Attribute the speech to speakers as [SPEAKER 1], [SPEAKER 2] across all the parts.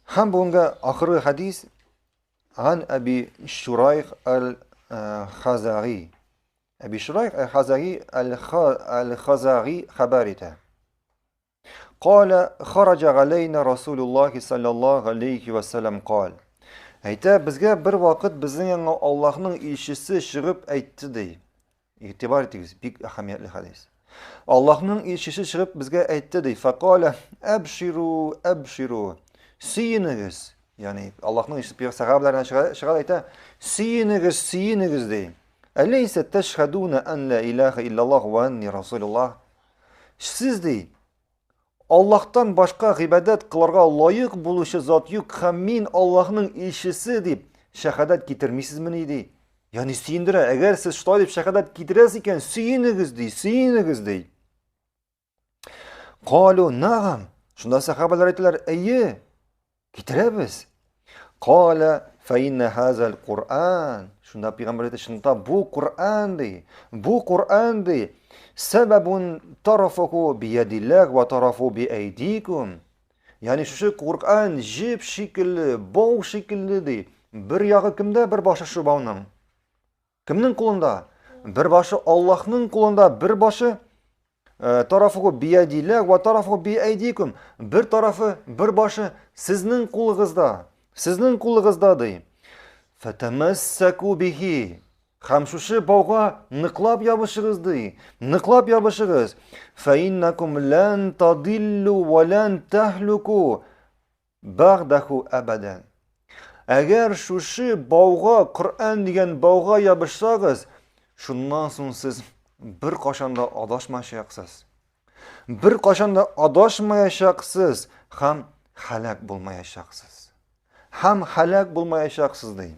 [SPEAKER 1] Һәм бүгенге ахыргы хадис عن أبي شريح الخزاعي. أبي شريح الخزاعي الخزاعي خبرته قال خرج علينا رسول الله صلى الله عليه وسلم قال Әйтә, безгә бер вакыт безнең янга Аллаһның илчесе чыгып әйтте ди. Игътибар итегез, бик әһәмиятле хадис. Аллаһның илчесе чыгып безгә әйтте ди. Фақала абширу абширу. Сөенегез. Ягъни Аллаһның илчесе сахабаларына чыга әйтә, сөенегез, сөенегез ди. Әлейсә ташһадуна ан ла илаха иллаллаһ ва анни расулуллаһ. Сез ди Аллаһтан башка гыйбадат кылырга лаек булучы зат юк һәм мин Аллаһның илчесе дип шәһадәт китермисезмени ди. Ягъни сөендерә, әгәр сез шулай дип шәһадәт китерәсез икән, сөенегез ди, сөенегез ди. Калу нагам. Шунда сахабалар әйттеләр, әйе, китерәбез. Кала фа инна хазал Кур'ан. Шунда пәйгамбер әйтте, шунда бу Кур'ан ди. Бу Кур'ан ди. Сәбәбун тарафуху биядиллах ва тарафу биайдикум. Ягъни шушы Кур'ан җеп шикелле, бау шикелле ди. Бер ягы кемдә, бер башы шу бауның. Кемнең кулында? Бер башы Аллаһның кулында, бер башы тарафуху биядиллах ва тарафу биайдикум. Бер тарафы, бер башы сезнең кулыгызда. Сезнең кулыгызда ди. Фатамассаку бихи. Һәм шушы бауга ныклап ябышыгыз ди. Ныклап ябышыгыз. Фаиннакум лан тадиллу ва лан тахлуку бa'даху абадан. Әгәр шушы бауга, Кур'ан дигән бауга ябышсагыз, шуннан соң сез бер кашанда адашмаячаксыз. Бер кашанда адашмаячаксыз һәм халак булмаячаксыз. Һәм халак булмаячаксыз ди.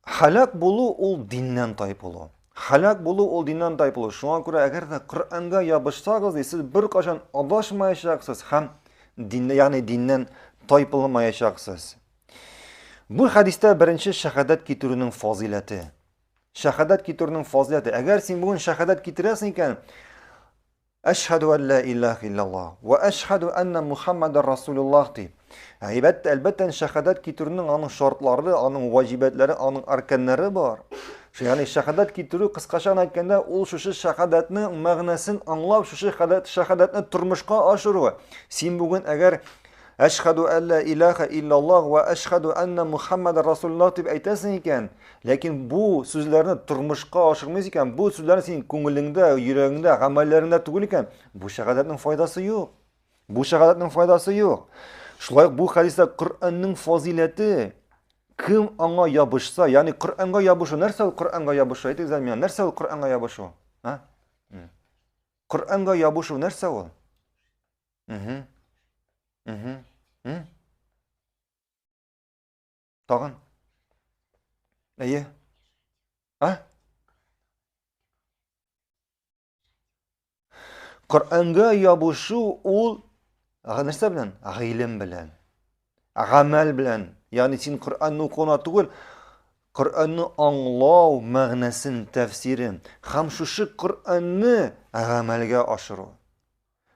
[SPEAKER 1] Халак булу ул диннән тайып булу. Халак булу ул диннән тайып булу. Шуңа күрә әгәр дә Кур'анга ябышсагыз, сез бер кашан адашмаячаксыз һәм ягъни диннән тайып булмаячаксыз. Бу хадистә беренче шәһадәт китерүнең фазилаты. Шәһадәт китерүнең фазилаты. Әгәр син бүген шәһадәт китерәсең икән, ашһаду ан ла илаха иллаллаһ ва ашһаду анна Мухаммадар расулуллаһ ди. Әлбәттә шәһадәт китерүнең аның шартлары, аның ваҗибатлары, аның арканнары бар. Ягъни шәһадәт китерү кыскача әйткәндә, ул шушы шәһадәтнең мәгънәсен аңлап, шушы шәһадәтне тормышка ашыру. Син бүген әгәр ашһаду ан ла илаха иллаллаһ ва ашһаду анна Мухаммадар расулуллаһ дип әйтәсең икән, ләкин бу сүзләрне тормышка ашырмыйсың икән, бу сүзләр син күңелеңдә, йөрәгеңдә, гамәлләреңдә түгел икән, бу шәһадәтнең файдасы юк. Бу шәһадәтнең файдасы юк. Шулай бу хадистә Кур'анның фазилаты кем аңа ябышса, ягъни Кур'анга ябышу, нәрсә ул Кур'анга ябышу? Әйтегез миңа, нәрсә ул Кур'анга ябышу? Кур'анга ябышу нәрсә ул? Тагын. Әйе. Кур'анга ябышу ул нәрсә белән? Гыйлем белән. Гамәл белән. Ягъни син Кур'анны укуна түгел, Кур'анны аңлау, мәгънәсен, тәфсирен, һәм шушы Кур'анны гамәлгә ашыру.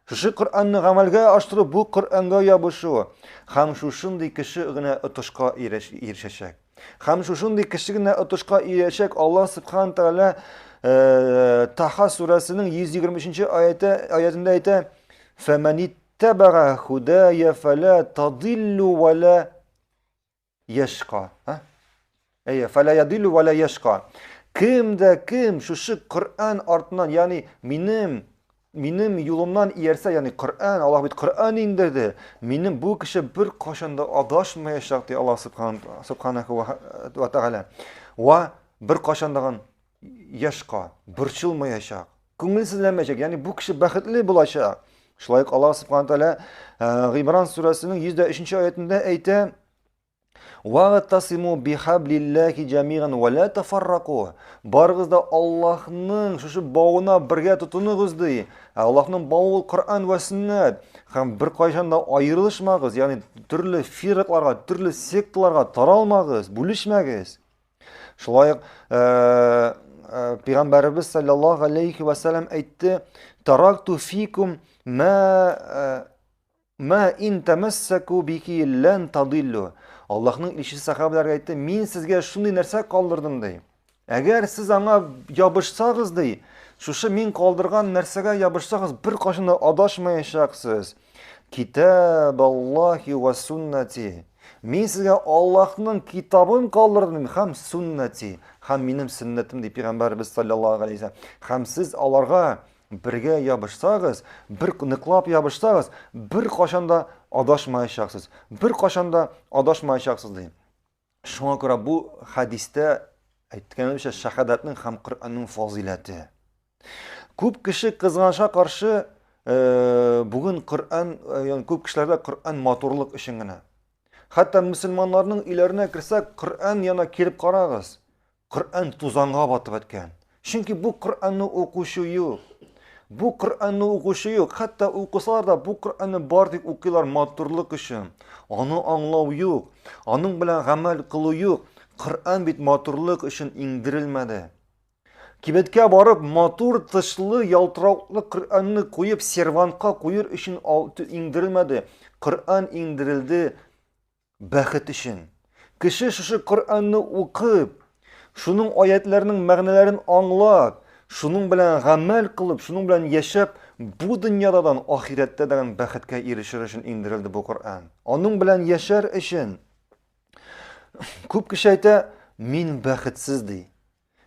[SPEAKER 1] Шушы Кур'анны гамәлгә ашыру, бу Кур'анга ябышу. Һәм шушындый кеше генә отышка ирешәчәк. Һәм шушындый кеше генә отышка ирешәк. Аллаһ Субхану Тәгалә Таха сурәсенең 123-нче аятында әйтә: "Фәмән иттабага худая фала тадиллу ва ла яшқа." Әйе, фала ядиллу ва ла яшқа. Кемдә кем шушы Кур'ан артыннан, ягъни минем юлымнан иярсә, ягъни Кур'ан, Аллаһ бит Кур'ан индерде. Минем бу кеше бер кашанда адашмаячак ди Аллаһ Субханаху ва Тәгалә. Ва бер кашандаган яшқа, борчылмаячак, күңелсезләнмәячәк, ягъни бу кеше бәхетле булачак. Шулай ук Аллаһ Субхану Тәгалә Гыймран сурәсенең 103-нче аятында әйтә: "Вa'тасиму бихаблиллахи җами'ан ва ла тафаррaqu." Барыгыз да Аллаһның шушы бауына бергә тотыныгыз ди. Аллаһның бауы Кур'ан ва Суннат. Һәм бер кайчан да аерылышмагыз, ягъни төрле фирqларга, төрле секталарга таралмагыз, бүлешмәгез. Шулай ук Пәйгамбәрбез саллаллаһу алейхи ва саллям әйтте: "Таракту фикум ма Ма ин тамассаку бики лән тадиллу. Аллаһның илчесе сахабаларга әйтте, мин сезгә шундый нәрсә калдырдым ди. Әгәр сез аңа ябышсагыз ди, шушы мин калдырган нәрсәгә ябышсагыз, бер кашын да адашмаячаксыз. Китабаллахи ва суннати. Мин сезгә Аллаһның китабын калдырдым һәм суннати, һәм минем сөннәтем ди Пәйгамбәрбез саллаллаһу алейхи ва саллям. Һәм сез аларга бергә ябышсагыз, бер ныклап ябышсагыз, бер кашанда адашмаячаксыз. Бер кашанда адашмаячаксыз ди. Шуңа күрә бу хадистә әйткәнемчә шахадатның һәм Коръанның фазилаты. Күп кеше кызганышка каршы бүген Коръан, ягъни күп кешеләрдә Коръан матурлык өчен генә. Хәтта мөселманнарның өйләренә керсәк, Коръан яна килеп карагыз. Коръан тузанга батып әткән. Чөнки бу Коръанны укучы юк. Бу Коръанны укучы юк. Хәтта укысалар да бу Коръанны бар дип укыйлар матурлык өчен. Аны аңлау юк. Аның белән гамәл кылу юк. Коръан бит матурлык өчен иңдерелмәде. Кибеткә барып, матур тышлы, ялтыраклы Коръанны куеп, сервантка куер өчен иңдерелмәде. Коръан иңдерелде бәхет өчен. Кеше шушы Коръанны укып, шуның аятларының мәгънәләрен аңлап, шуның белән гамәл кылып, шуның белән яшәп, бу дөньядан ахирәттә дигән бәхеткә ирешер өчен иңдерелде бу Коръан. Аның белән яшәр өчен. Күп кеше әйтә, мин бәхетсез ди.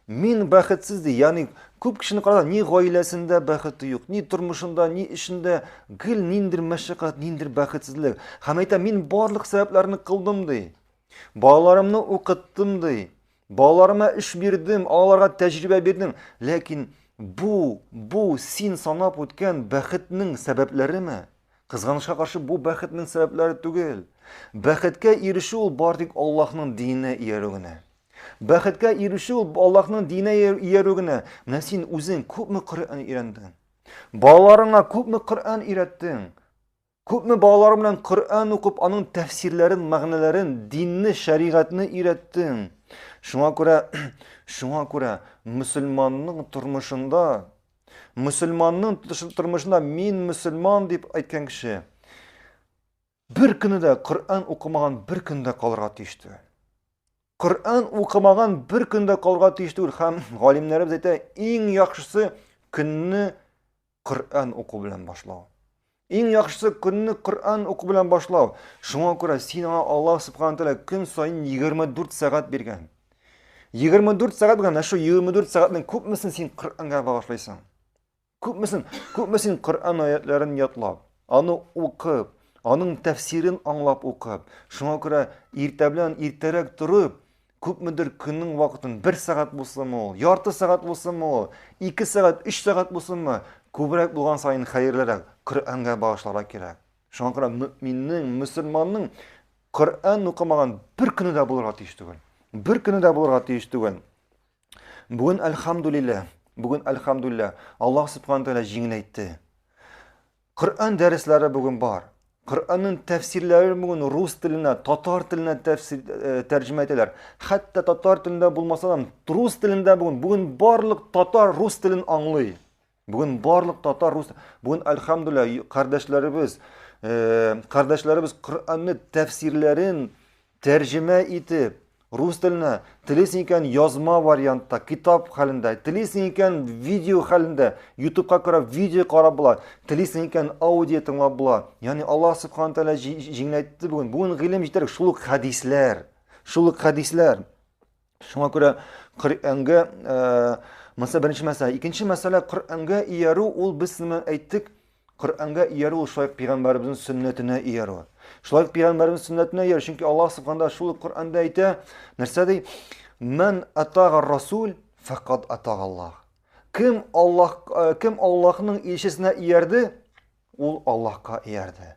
[SPEAKER 1] Мин бәхетсез ди. Ягъни күп кешене караса, ни гаиләсендә бәхете юк, ни тормышында, ни эшендә гел ниндер мәшәкать, ниндер бәхетсезлек. Һәм әйтә, мин барлык сәбәпләрне кылдым ди. Балаларымны укыттым ди. Балаларыма эш бирдем, аларга тәҗрибә бирдем. Ләкин бу син санап үткән бәхетнең сәбәпләреме? Кызганышка каршы бу бәхетнең сәбәпләре түгел. Бәхеткә ирешү ул бар тик Аллаһның диненә иярү генә. Бәхеткә ирешү ул Аллаһның диненә иярү генә. Менә син үзең күпме Коръан өйрәндең? Балаларыңа күпме Коръан өйрәттең? Күпме балалар белән Коръан укып, аның тәфсирләрен, мәгънәләрен, динне, шәригатьне өйрәттең? Шуңа күрә мөселманның тормышында мин мөселман дип әйткән кеше бер көнне дә Коръан укымаган бер көндә калырга тиешту. Коръан укымаган бер көндә калырга тиешту. Һәм галимнәребез әйтә, иң яхшысы көнне Коръан уку белән башлау. Иң яхшысы көнне Коръан уку белән башлау. Шуңа күрә син аңа Аллаһ Субхану тәгалә көн сайын 24 сәгать биргән. 24 сәгать биргән, шу 24 сәгатьнең күпмесен син Коръанга багышлайсың? Күпмесен Коръан аятларын ятлап, аны укып, аның тәфсирен аңлап укып. Шуңа күрә иртә белән иртәрәк турып, күпмедер көннең вакытын 1 сәгать булсынмы, ярты сәгать булсынмы, 2 сәгать, 3 сәгать булсынмы, күбрәк булган сайын хәерлерәк Коръанга багышларга кирәк. Шуңа күрә мөэминнең, мөселманның Коръан укымаган бер көнне дә булырга тиеш түгел. Бер көнне дә булырга тиеш түгел. Бүген әлхамдулилlah, Аллаһ Субхану тәгалә җиңеләйтте. Коръан дәресләре бүген бар. Коръанның тәфсирләре бүген рус теленә, татар теленә тәрҗемә ителәләр. Хәтта татар телендә булмаса да, рус телендә бүген барлык татар рус телен аңлый. Бүген барлык татар рус. Бүген әлхамдулилlah кардәшләребез Коръанны тәфсирләрен тәрҗемә итеп рус теленә, телисең икән язма вариантта, китап хәлендә, телисең икән видео хәлендә, YouTube'ка карап видео карап була, телисең икән аудио тыңлап була. Ягъни Аллаһ Субхану тәгалә җиңеләйтте бүген. Бүген гыйлем җитәр, шул ук хәдисләр. Шуңа күрә Коръанга беренче мәсьәлә, икенче мәсьәлә Коръанга иярү, ул без менә әйттек, Коръанга иярү шулай Пәйгамбәребезнең сөннәтенә иярү. Шулай Пәйгамбәребезнең сөннәтенә иярү, чөнки Аллаһ Субхану шул Коръанда әйтә, нәрсә ди? Ман атага расул фақат атага Аллаһ. Кем Аллаһның илчесенә иярде, ул Аллаһка иярде.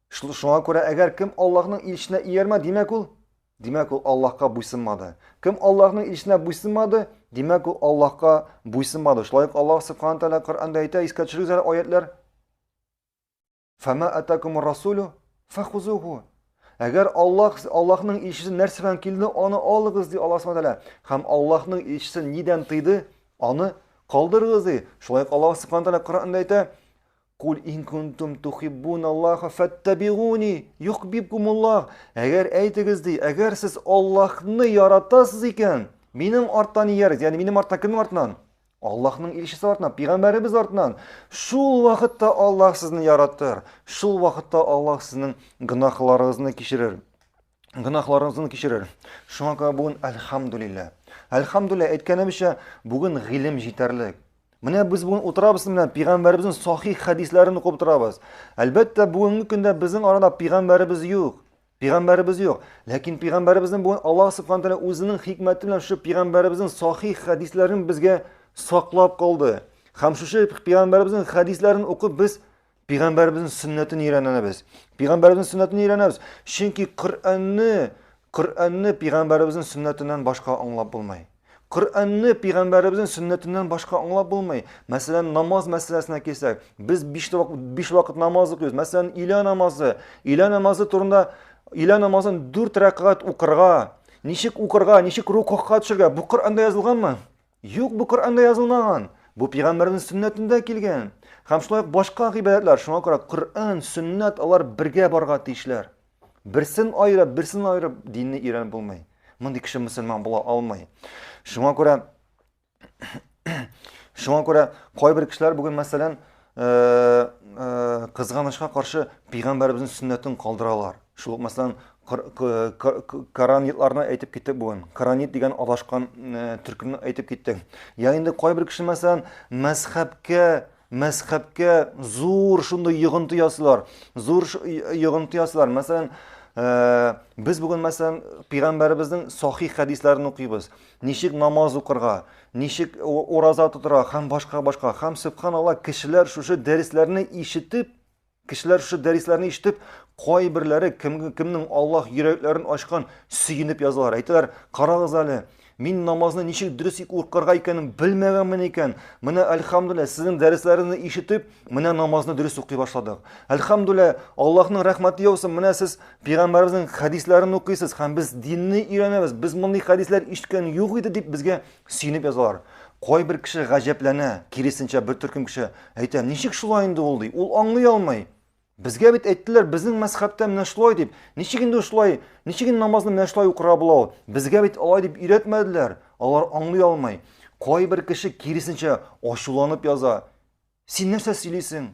[SPEAKER 1] Шуңа күрә әгәр кем Аллаһның илчесенә иярмә, димәк ул Аллаһка буйсынмады. Кем Аллаһның илчесенә буйсынмады, димәк ул Аллаһка буйсынмады. Шулай Аллаһ Субхану тәгалә Коръанда әйтә, искә төшерегез аятлар. Фама атакумур расулу фахузуху. Әгәр Аллаһның илчесе нәрсә белән килде, аны алыгыз ди Аллаһ Субхану тәгалә. Һәм Аллаһның илчесе нидән тыйды, аны калдырыгыз ди. Шулай Аллаһ Субхану тәгалә Коръанда әйтә, Кул ин кунтум тухиббуналлаха фаттабигуни юхбибкумуллах. Әгәр әйтегез ди, әгәр сез Аллаһны яратасыз икән, минем арттан иярегез, ягъни минем арттан кемнең артыннан? Аллаһның илчесе артыннан, пәйгамбәребез артыннан. Шул вакытта Аллаһ сезне яратыр. Шул вакытта Аллаһ сезнең гынахларыгызны кичерер. Гынахларыгызны кичерер. Шуңа күрә бүген әлхәмдүлилләh. Әлхәмдүлилләh әйткәнебезчә, бүген гыйлем җитәрлек. Менә без бүген утырабыз белән пәйгамбәребезнең сахих хадисларын укып торабыз. Әлбәттә, бүгенге көндә безнең арада пәйгамбәребез юк. Пәйгамбәребез юк. Ләкин пәйгамбәребезнең бүген Аллаһ Субхану ва Тааля үзенең хикмәте белән шу пәйгамбәребезнең сахих хадисларын безгә саклап калды. Һәм шушы пәйгамбәребезнең хадисларын укып без пәйгамбәребезнең сөннәтен өйрәнәбез. Пәйгамбәребезнең сөннәтен өйрәнәбез. Чөнки Коръәнне пәйгамбәребезнең сөннәтеннән башка аңлап булмый. Коръәнне пәйгамбәребезнең сөннәтеннән башка аңлап булмый. Мәсәлән, намаз мәсьәләсенә килсәк, без 5 вакыт намаз укыйбыз. Мәсәлән, илә намазы турында, илә намазын 4 рәкъгат укырга, ничек укырга, ничек рукугка төшәргә, бу Коръәндә язылганмы? Юк, бу Коръәндә язылмаган. Бу пәйгамбәрнең сөннәтендә килгән. Һәм шулай башка гыйбадәтләр, шуңа күрә Коръән, сөннәт алар бергә барга тиешләр. Берсен айырып динне өйрәнеп булмый. Мондый кеше мөселман була алмый. Шуңа күрә кайбер кешеләр бүген мәсәлән кызганычка каршы пәйгамбәребезнең сөннәтен калдыралар. Шул мәсәлән Коранитларны әйтеп киттек бүген. Коранит дигән адашкан төркемне әйтеп киттек. Я инде кайбер кеше мәсәлән мәзһәбкә зур шундый йогынты ясыйлар. Мәсәлән, biz бүген мәсәлән пәйгамбәребезнең сахих хадисларын укыйбыз. Ничек намаз укырга, ничек ураза тотырга һәм башка. Һәм субханалла, кешеләр шушы дәресләрне ишетеп, кайберләре кемнең Аллаһ йөрәкләрен ачкан сөенеп язалар. Әйтәләр, карагыз әле, мин намазны ничек дөрес укырга икәнен белмәгәнмен икән. Менә әлхәмдүлилләh, сезнең дәресләрегезне ишетеп, менә намазны дөрес укый башладык. Әлхәмдүлилләh, Аллаһның рәхмәте яусын, менә сез пәйгамбәребезнең хадисларын укыйсыз һәм без динне өйрәнәбез. Без мондый хадислар ишеткән юк иде дип безгә сөенеп язалар. Кайбер кеше гаҗәпләнә, киресенчә бер төркем кеше әйтә, ничек шулай инде ул ди? Ул аңлый алмый. Безгә бит әйттеләр, безнең мәзһәбтә менә шулай дип. Ничек инде шулай? Ничек инде намазны менә шулай укырга була? Безгә бит алай дип өйрәтмәделәр. Алар аңлый алмый. Кайбер кеше киресенчә ачуланып яза. Син нәрсә сөйлисең?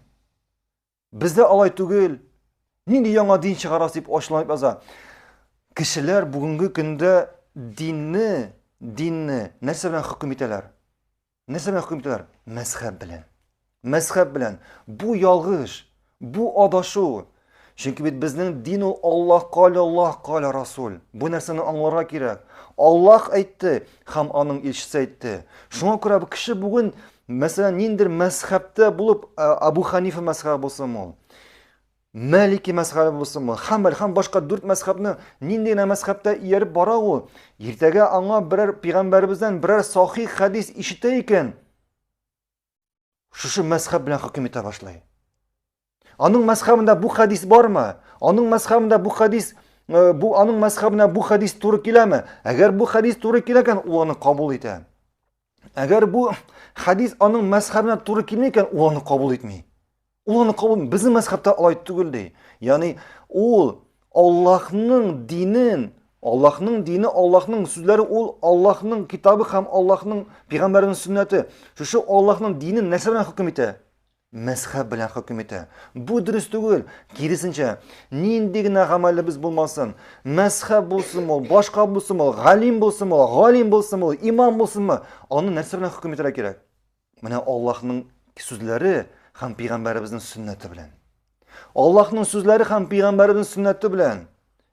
[SPEAKER 1] Бездә алай түгел. Нинди яңа дин чыгарасыз дип ачуланып яза. Кешеләр бүгенге көндә динне нәрсә белән хөкем итәләр? Мәзһәб белән. Бу ялгыш. Бу адашу. Чөнки бит безнең дин ул Аллаһ каля Расул. Бу нәрсәне аңларга кирәк. Аллаһ әйтте һәм аның илчесе әйтте. Шуңа күрә бу кеше бүген мәсәлән ниндидер мәзһәбтә булып, Абу Ханифа мәзһәбе булсын ул, Малики мәзһәбе булсын ул, һәм башка 4 мәзһәбне нинди мәзһәбтә ияреп бара ул. Иртәгә аңа берәр пәйгамбәребездән берәр сахих хадис ишетә икән. Шушы мәзһәб белән хөкем итә башлый. Аның мәзһәбендә бу хадис бармы? Аның мәзһәбендә бу хадис туры киләме? Әгәр бу хадис туры киләкән, ул аны кабул итә. Әгәр бу хадис аның мәзһәбенә туры килмәкән, ул аны кабул итми. Безнең мәзһәбтә алай түгел ди. Ягъни ул Аллаһның динен, Аллаһның сүзләре, ул Аллаһның китабы һәм Аллаһның пәйгамбәренең сөннәте. Шушы Аллаһның динен нәрсә белән хөкем итә? Мәзһәб белән хөкем итә. Бу дөрес түгел. Киресенчә, нинди генә гамәлебез булмасын, мәзһәб булсынмы, башка булсынмы, галим булсынмы, имам булсынмы, аны нәрсә белән хөкем итәргә кирәк? Менә Аллаһның сүзләре һәм пәйгамбәребезнең сөннәте белән. Аллаһның сүзләре һәм пәйгамбәребезнең сөннәте белән.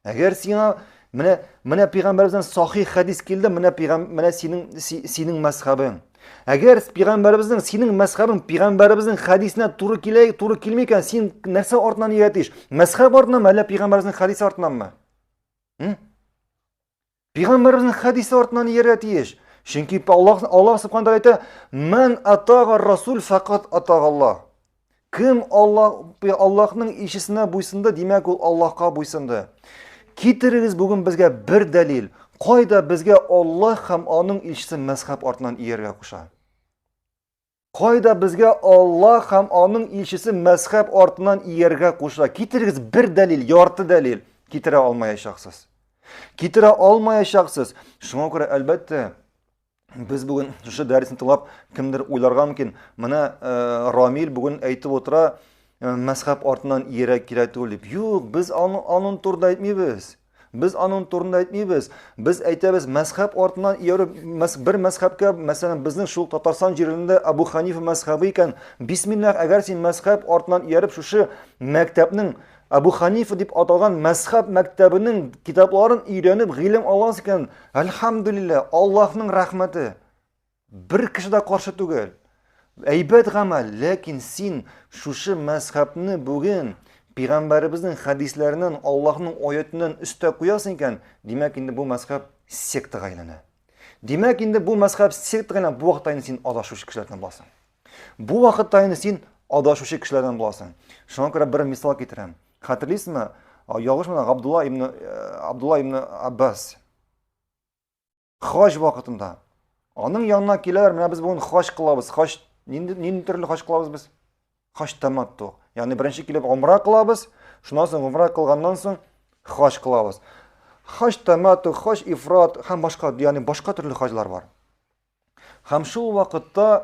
[SPEAKER 1] Әгәр сиңа менә пәйгамбәребезнең сахих хадис килде, менә синең мәзһәбең. Әгәр пәйгамбәребезнең синең мәзһәбең пәйгамбәребезнең хадисенә туры килмәкән, син нәрсә артыннан ияртиш? Мәзһәб артынанмы, әллә пәйгамбәребезнең хадисе артынанмы? Пәйгамбәребезнең хадисе артыннан ияртиш. Чөнки Аллаһ Субхану ва Тааля әйтә: "Ман атага Расул фақат атага Аллаһ." Кем Аллаһның илчесенә буйсынды, димәк ул Аллаһка буйсынды. Китерегез бүген безгә бер дәлил. Кайда безгә Аллаһ һәм аның илчесе мәзһәб артыннан ияргә куша? Кайда безгә Аллах һәм аның илчесе мәзһәб артыннан ияргә куша? Китерегез бер дәлил, ярты дәлил. Китерә алмаячаксыз. Китерә алмаячаксыз. Шуңа күрә әлбәттә без бүген шушы дәресне тыңлап кемдер уйларга мөмкин. Менә Рамил бүген әйтеп утыра, мәзһәб артыннан иярә кирәк түгел дип. Юк, без аның турында әйтмибез. Biz aның турында әйтмибез. Biz әйтәбез, мәзһәб артыннан ияреп, бер мәзһәбкә, мәсәлән, безнең шул Татарстан җирендә Абу Ханифа мәзһәбе икән. Бисмиллах, әгәр син мәзһәб артыннан ияреп шушы мәктәпнең Абу Ханифа дип аталган мәзһәб мәктәбенең китапларын өйрәнеп гыйлем аласың икән, әлхәмдүлилләh, Аллаһның рәхмәте. Бер кеше дә каршы түгел. Әйбәт гамәл, ләкин син шушы мәзһәбне бүген Пeygamberimizin hadislerinden, Allah'ın ayetinden üstte koyasın iken, demek indi bu mezhep sekteye aylana. Demek indi bu mezhep sekteye aylana, bu vakitte sen adaşuşu kişilerden bulasın. Bu vakitte sen adaşuşu kişilerden bulasın. Şuna göre bir misal getireyim. Hatırlıyorsun mu? Yağış mı? Abdullah ibn Abbas. Hac vakitinde. Onun yanına gelir, biz bugün hac kılavuz. Hac, neyini türlü hac kılavuz biz? Hac tamattu. Yani birinci kilip umra kılabız, şundan sonra umra kılgandan sonra hac kılabız. Hac tamattu, hac ifrat, hem başka türlü haclar var. Hem şu vakitte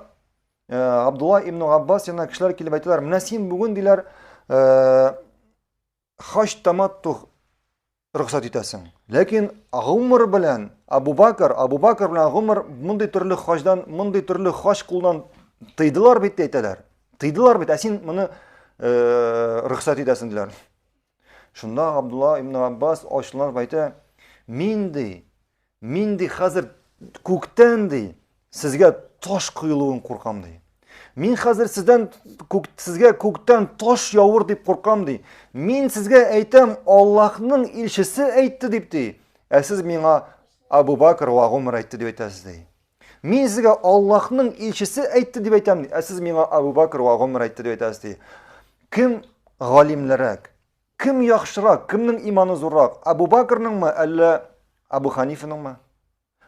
[SPEAKER 1] Abdullah ibn Abbas yana kişiler kilip aytılar, "Mnesin bugün diler hac tamattu ruhsat itesin." Lakin Umar bilen Abu Bakr bilen Umar bunday türlü hac kıldan tıydılar bitti aytılar. Tıydılar bitti. Sen bunu ruhsat itesin diler. Şunda Abdullah ibn Abbas açılan bayta, "Min di hazır kökten di sizge taş kıyılığın korkam di. Min hazır sizge kökten taş yavur dip korkam di. Min sizge aytam Allah'ın ilçisi aytdı dipti. Siz mina Abu Bakr ve Umar aytdı dip aytasız di. Min sizge Allah'ın ilçisi aytdı dip aytam di. Siz mina Abu Bakr ve Umar aytdı dip aytasız di. Kim galimlerek, kim yaxşırak, kimnin imanı zorrak? Abu Bakr'ның mı, әллә Abu Hanifa'ның mı?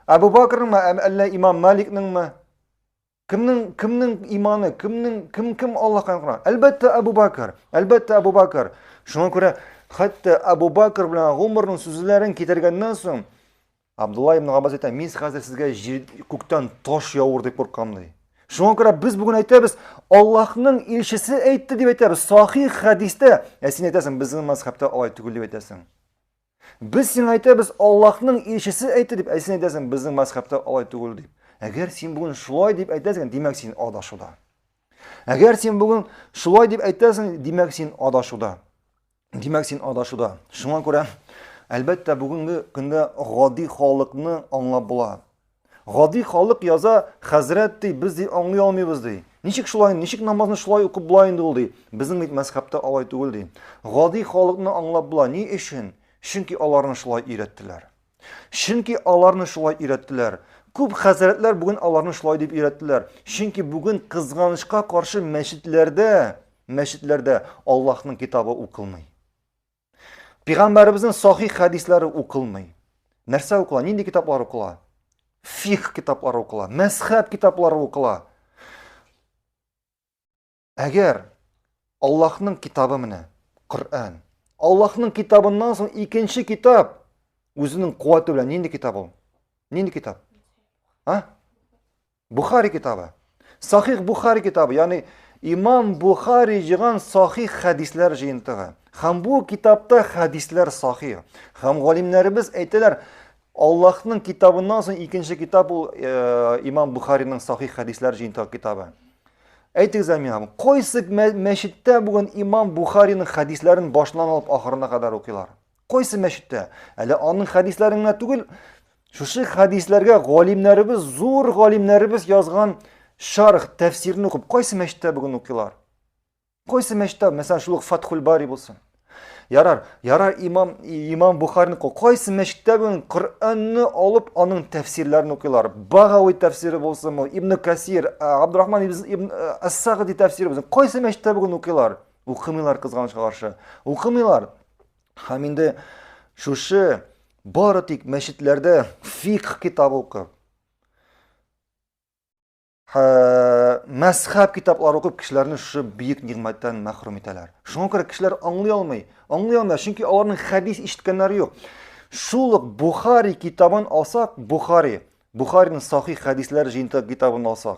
[SPEAKER 1] Abu Bakr'ның mı, әллә İmam Malik'ның mı? Kimnin imanı, kim Allah'a inanır? Elbette Abu Bakr, elbette Abu Bakr. Şuna göre hatta Abu Bakr bilen Umar'ның sözlerini ketirgenden soң Abdullah ibn Abbas ayta, "Мен хәзер сезгә күктән таш яуыр дип куркам" ди. Şuna göre biz bugün aytабыз, Allah'ın ilçisi aytdı diп aytабыз. Sahih hadiste, sen aytasan bizning mazhabda olay tugul diп aytasan. Biz sen aytабыз, Allah'ın ilçisi aytdı diп, sen aytasan bizning mazhabda olay tugul diп. Agar sen bugün şulay diп aytasan, demek sen adashуда. Agar sen bugün şulay diп aytasan, demek sen adashуда. Demek sen adashуда. Şuna göre elbette bugünkü günde gadi halkını anlap bular. Gadi халык яза, "Хәзрәт ди, biz аңлый алмыйбыз" ди. Ничек шулай, ничек намазны шулай укып булай инде ул ди. Безнең мәзһәбтә алай түгел ди. Гadi халыкны аңлап була. Ни өчен? Чөнки аларны шулай өйрәттеләр. Чөнки аларны шулай өйрәттеләр. Күп хәзрәтләр бүген аларны шулай дип өйрәттеләр. Чөнки бүген кызганычка каршы мәчетләрдә Аллаһның китабы укылмый. Пәйгамбәребезнең сахих хадисләре укылмый. Нәрсә укыла? Нинди китаплар укыла? Фих китаплары укыла, мәзһәб китаплары укыла. Әгәр Аллаһның китабы менә, Коръән, Аллаһның китабыннан соң икенче китап үзенең куәте белән нинди китап ул? Нинди китап? Бухари китабы. Сахих Бухари китабы, ягъни Имам Бухари җыган сахих хадисләр җыентыгы. Һәм бу китапта хадисләр сахих. Һәм галимнәребез әйтәләр, Allah'ın kitabından sonra ikinci kitap ул İmam Bukhari'nin sahih hadisler җыентыгы kitabı. Әйтегез әмин, кайсы мәчеттә бүген Имам Бухариның хадисләрен башынан алып ахырына кадәр укыйлар? Кайсы мәчеттә? Әле аның хадисләренә түгел, шушы хадисләргә галимнәребез, зур галимнәребез язган шарх, тәфсирне укып, кайсы мәчеттә бүген укыйлар? Кайсы мәчеттә, мәсәлән, шул Фатхул Бари булсын. Ярар İmam Bukhari'nin kaysı мәчеттә бүген Коръәнне алып аның тәфсирләрен укыйлар. Багауи тәфсире булсымы, Ибн Касир, Абдурахман ибн Ас-Сагди тәфсире булсын. Кайсы мәчеттә бүген укыйлар? Укымыйлар кызганычка каршы. Укымыйлар. Һәм инде шушы бары тик мәчетләрдә фикъ китабы укып, mazhab kitoblar o'qib kishilarni shu buyuk ne'matdan mahrum etadilar. Shunga ko'ra kishilar anglay olmaydi. Chunki ularning hadis eshitganlari yo'q. Shuluq Buxoriy kitobini olsak, Buxoriyning sahih hadislar jiyinti kitobini olsak,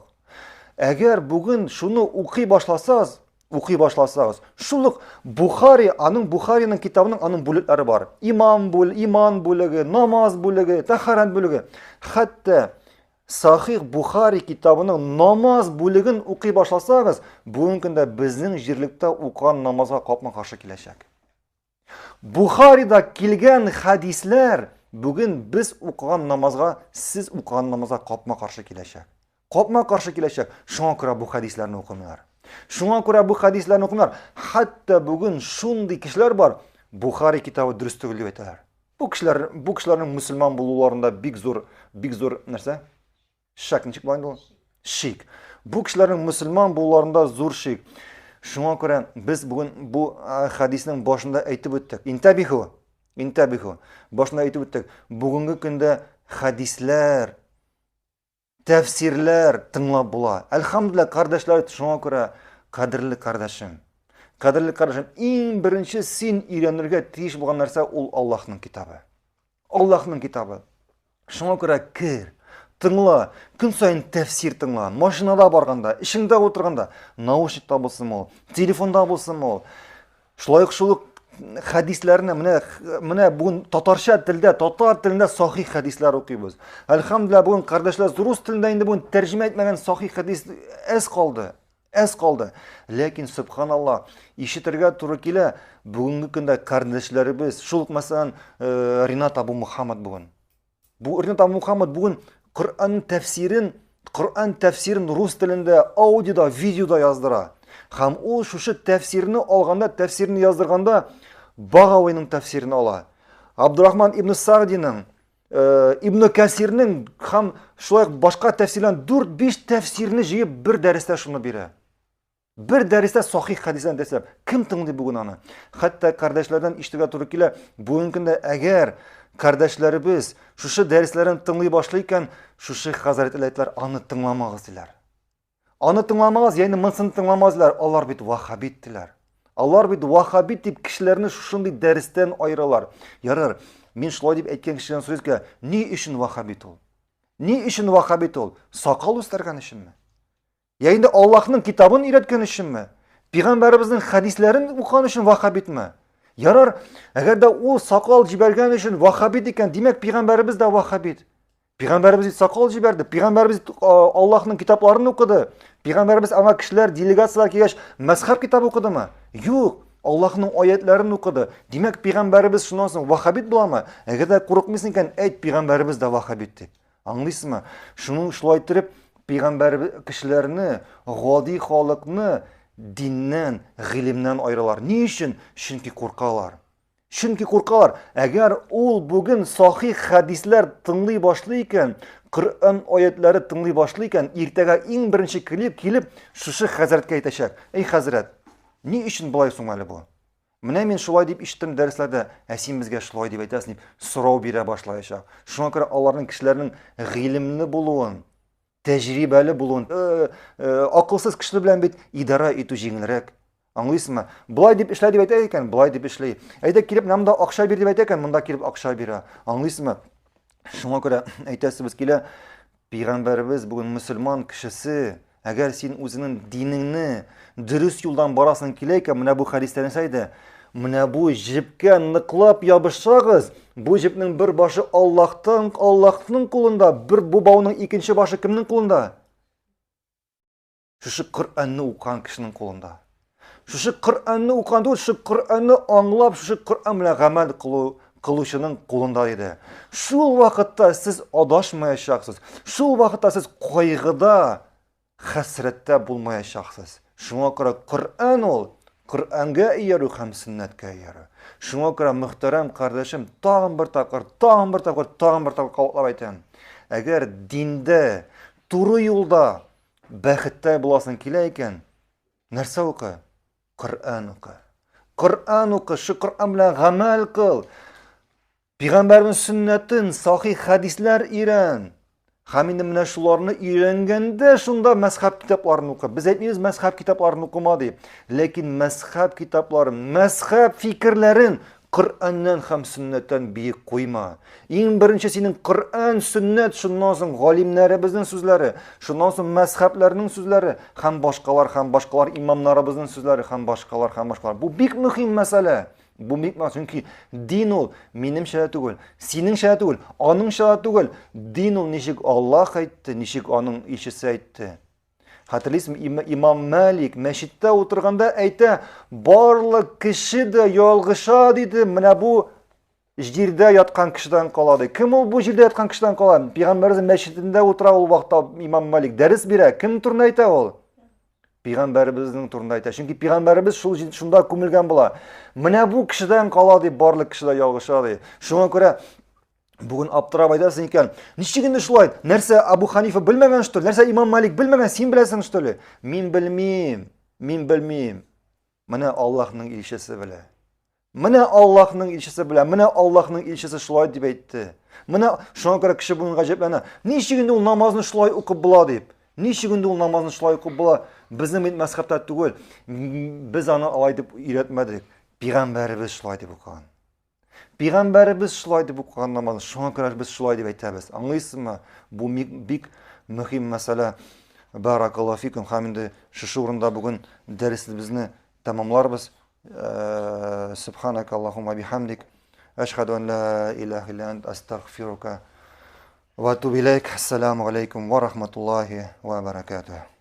[SPEAKER 1] agar bugun shuni o'qiy boshlasangiz, shuluq Buxoriyning kitobining aning bo'laklari bor. Iymon bo'lagi, namoz bo'lagi, tahorat bo'lagi, hatto Sahih Buxoriy kitobining namoz bo'ligini o'qiy boshlasangiz, bugungi kunda bizning jirlikda o'qigan namozga qopma-qarshi kelishak. Buxoriyda kelgan hadislar bugun biz o'qigan namozga, siz o'qigan namozga qopma-qarshi kelishak. Shunga ko'ra bu hadislarni o'qinglar. Hatto bugun shunday kishilar bor, Buxoriy kitobi durust tugul deb aytadilar. Bu kishilarning musulmon bo'luvlarida big zo'r narsa shaknichik bo'ladi. Shik. Bu kishilarning musulmon bo'luvlarida zo'r shik. Shunga ko'ra biz bugun bu hadisning boshida aytib o'tdik. Intabihu. Boshida aytib o'tdik. Bugungi kunda hadislar, tafsirlar tinglab bo'ladi. Alhamdulillah qardoshlar, shunga ko'ra qadrli qardoshim, eng birinchi sen o'rganishga tegish bo'lgan narsa ul Allohning kitobi. Shunga ko'ra tingla, kun sayin tafsir tingla, mashinada borganda, ishingda o'tirganda, naushnikda bo'lsinmi, telefonda bo'lsinmi, shuluq hadislarni mana bugun tatar tilida sahih hadislar o'qiymiz. Alhamdulillah bugun qardoshlar rus tilida endi bugun tarjima etmagan sahih hadis az qoldi. Lekin subhanalloh, eshitirga to'g'ri keladi. Bugungi kunda qardoshlarimiz, shuluq masalan Rinat Abu Muhammad bugun Qur'on tafsirin rus tilida, audioda, videoda yozdira. Ham u shu tafsirni olganda, tafsirni yozdirganda Bag'aviyning tafsirini oladi. Abdurrahman ibn Sa'dining, Ibn Kasirning ham shulay boshqa tafsirlar 4-5 tafsirni yig'ib bir darsda shuni beradi. Bir darsda sahih hadislarni deslab, kim tinglaydi bugun uni? Hatto qardoshlardan eshitiga to'g'ri keladi. Bugungi kunda agar qardoshlarimiz shu darslarni tinglay boshlaykan, shu hazratlar aytlar, ani tinglamag'izlar. Ya'ni minsini tinglamazlar. Allar bit vahabitdilar. Allar bit vahabit deb kishilarni shunday darsdan ayiralar. Yarar, men shulay deb aytgan kishidan so'raysiz, "Ne uchun vahabit ol? Soqol o'stirgan uchunmi? Ya'ni Allohning kitobini o'rgatgan uchunmi? Payg'ambarimizning hadislarini o'qigan uchun vahabitmi?" Yarar, agarda u soqol jibargan uchun vahabit ekan, demak payg'ambarimiz da vahabit. Payg'ambarimiz soqol jibardi, payg'ambarimiz Allohning kitoblarini o'qidi. Payg'ambarimiz ana kishilar delegatsiyalar kelgach, mazhab kitob o'qidimi? Yo'q, Allohning oyatlarini o'qidi. Demak payg'ambarimiz shundan so'ng vahabit bo'ladimi? Agarda qo'rqmaysan ekan, ayt payg'ambarimiz da vahabit deb. Anglaysizmi? Shuni shulay aytib, payg'ambar kishilarni, g'odiy xoliqni dindan, ilmdan ayiralar. Ne uchun? Chunki qo'rqalar. Agar u bugun sahih hadislar tinglay boshlaykan, Qur'on oyatlari tinglay boshlaykan, ertaga eng birinchi kelib shu hazratga aytashak. Ey hazrat, ne uchun bo'lay so'ngali bu? Mana men shulay deb eshitdim darslarda, sen bizga shulay deb aytasiz deb so'rov bera boshlayashak. Shunga ko'ra Allohning kishilarning ilmli bo'luvin, tajribali bo'luvin, aqlsiz kishilar bilan idora etu yengilroq. Anglaysizmi? Bulay deb ishlaydi deb aytar ekan, bulay deb ishlaydi. Ayda kelib namda aqsha ber deb aytar ekan, bunda kelib aqsha bera. Anglaysizmi? Shunga ko'ra aytasiz biz payg'ambarimiz bugun musulmon kishisi, agar sen o'zining diningni durust yo'ldan borasan kelaykan, mana bu hadislarni saydi, mana bu jibga niqlab yopishsangiz, bu jibning bir boshi Allohning qo'lida, bu bovning ikkinchi boshi kimning qo'lida? Shu Qur'onni o'qigan kishining qo'lida. Shu Qur'onni o'qiganda, shu Qur'onni anglab, shu Qur'on bilan amal qiluvchining qo'lida edi. Shu vaqtda siz adashmayashaksiz. Shu vaqtda siz qayg'ida, hasratda bo'lmayashaksiz. Shunga ko'ra Qur'onga iyaru ham sunnatga iyaru. Shunga ko'ra muhtaram qardoshim, tag'in bir taqir qavlab aytaman. Agar dinda, to'g'ri yo'lda baxtda bo'lasan kelaykan, narsa o'qi. Qur'on o'qi, shu Qur'on bilan amal qil. Payg'ambarning sunnatin, sahih hadislar o'rgan. Һәм инде менә шуларны өйрәнгәндә шунда мәзһәб китапларын укы. Без әйтмибез мәзһәб китапларын укыма дип. Ләкин мәзһәб китапларын, мәзһәб фикерләрен Коръәннән һәм сөннәттән биек куйма. Иң беренче синең Коръән, сөннәт, шуннан соң галимнәребезнең сүзләре, шуннан соң мәзһәбләрнең сүзләре, һәм башкалар имамнарыбызның сүзләре, һәм башкалар. Бу бик мөһим мәсьәлә. Бу бик мөһим, чөнки дин ул минем шәһәт түгел, синең шәһәт түгел, аның шәһәт түгел. Дин ул ничек Аллаһ әйтте, ничек аның илчесе әйтте. Хәтерлисезме, имам Малик мәчеттә утырганда әйтә, барлык кеше дә ялгыша диде, менә бу җирдә яткан кешедән кала ди. Кем ул бу җирдә яткан кешедән кала? Пәйгамбәрбез мәчетендә утыра ул вакытта имам Малик дәрес бирә. Кем турында әйтә ул? Пәйгамбәрбезнең турында әйтә. Чөнки пәйгамбәрбез шунда күмелгән була. Менә бу кешедән кала ди, барлык кеше дә ялгыша ди. Шуңа күрә бүген аптырап әйтәсең икән, ничек инде шулай? Нәрсә Абу Ханифа белмәгән что ли? Нәрсә Имам Малик белмәгән? Син беләсең что ли? Мин белмим. Менә Аллаһның илчесе белә. Менә Аллаһның илчесе шулай дип әйтте. Менә шуңа күрә кеше бүген гаҗәпләнә. Ничек инде ул намазны шулай укып була дип. Ничек инде ул намазны шулай укып була? Безнең мәзһәбтә түгел. Без аны алай дип өйрәтмәдек. Пәйгамбәрбез шулай дип укыган. Пәйгамбәрбез шулай дип укыган намазны, шуңа күрә без шулай дип әйтәбез. Аңлыйсызмы? Бу бик мөһим мәсьәлә. Баракаллаһу фикум. Һәм инде шушы урында бүген дәресебезне тәмамларбыз. Субханакаллаһумма бихамдик. Ашһаду ан ла илаха илля ант астагфирука ва атубу илейк. Ассаламу алейкум ва рахматуллахи ва баракатуһ.